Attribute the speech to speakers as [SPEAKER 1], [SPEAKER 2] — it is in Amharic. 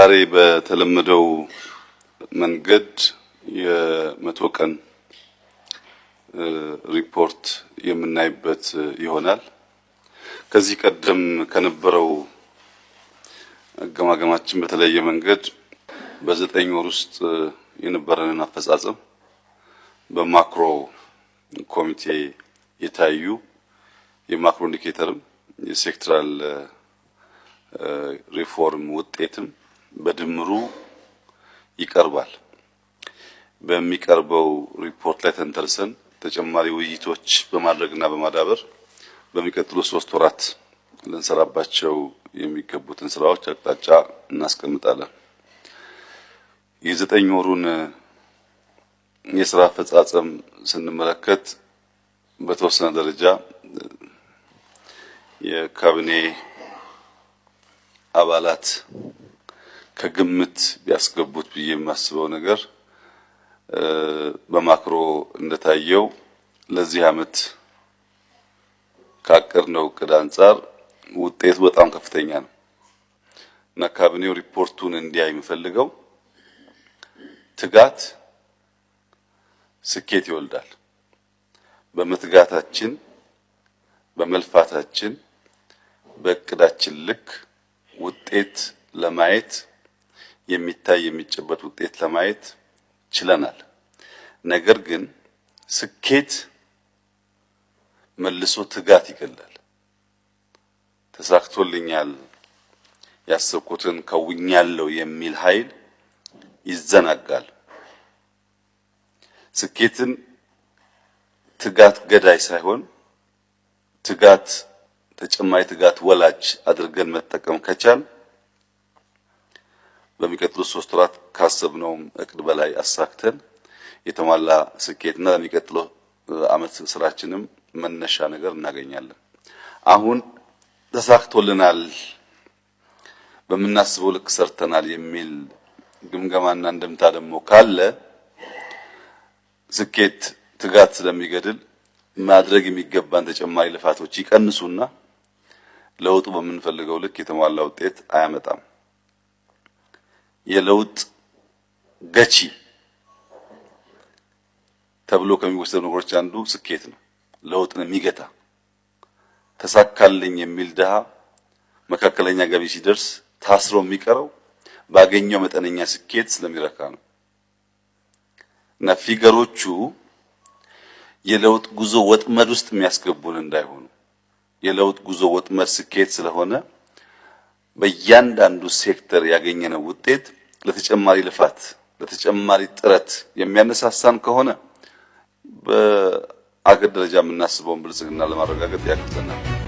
[SPEAKER 1] ዛሬ በተለመደው መንገድ የመቶ ቀን ሪፖርት የምናይበት ይሆናል። ከዚህ ቀደም ከነበረው አገማገማችን በተለየ መንገድ በ9 ወር ውስጥ የነበረንን አፈጻጸም በማክሮ ኮሚቴ የታዩ የማክሮ ኢንዲኬተርም የሴክተራል ሪፎርም ውጤትም በድምሩ ይቀርባል። በሚቀርበው ሪፖርት ላይ ተንተርሰን ተጨማሪ ውይይቶች በማድረግና በማዳበር በሚቀጥሉ 3 ወራት ልንሰራባቸው የሚገቡትን ስራዎች አቅጣጫ እናስቀምጣለን። የ9 ወሩን የስራ አፈጻጸም ስንመለከት በተወሰነ ደረጃ የካቢኔ አባላት ከግምት ቢያስገቡት ብዬ የማስበው ነገር በማክሮ እንደታየው ለዚህ አመት ካቀድነው እቅድ አንፃር ውጤቱ በጣም ከፍተኛ ነው እና ካቢኔው ሪፖርቱን እንዲያይ የሚፈልገው ትጋት ስኬት ይወልዳል። በመትጋታችን በመልፋታችን በእቅዳችን ልክ ውጤት ለማየት የሚታይ የሚጨበጥ ውጤት ለማየት ችለናል። ነገር ግን ስኬት መልሶ ትጋት ይገላል። ተሳክቶልኛል ያሰብኩትን ከውኛለሁ የሚል ኃይል ይዘናጋል። ስኬትን ትጋት ገዳይ ሳይሆን ትጋት ተጨማሪ ትጋት ወላጅ አድርገን መጠቀም ከቻል በሚቀጥሉት 3 ወራት ካሰብነው እቅድ በላይ አሳክተን የተሟላ ስኬትና ለሚቀጥለው አመት ስራችንም መነሻ ነገር እናገኛለን። አሁን ተሳክቶልናል በመናስበው ልክ ሰርተናል የሚል ግምገማና እንደምታ ደግሞ ካለ ስኬት ትጋት ስለሚገድል ማድረግ የሚገባን ተጨማሪ ልፋቶች ይቀንሱና ለውጡ በምንፈልገው ልክ የተሟላ ውጤት አያመጣም። የለውጥ ገቺ ተብሎ ከሚወሰዱ ነገሮች አንዱ ስኬት ነው። ለውጥን የሚገታ ተሳካልኝ የሚል ድሃ መካከለኛ ገቢ ሲደርስ ታስሮ የሚቀረው ባገኘው መጠነኛ ስኬት ስለሚረካ ነው እና ፊገሮቹ የለውጥ ጉዞ ወጥመድ ውስጥ የሚያስገቡን እንዳይሆኑ የለውጥ ጉዞ ወጥመድ ስኬት ስለሆነ በእያንዳንዱ ሴክተር ያገኘነው ውጤት ለተጨማሪ ልፋት ለተጨማሪ ጥረት የሚያነሳሳን ከሆነ በአገር ደረጃ የምናስበውን ብልጽግና ለማረጋገጥ ያቅተናል።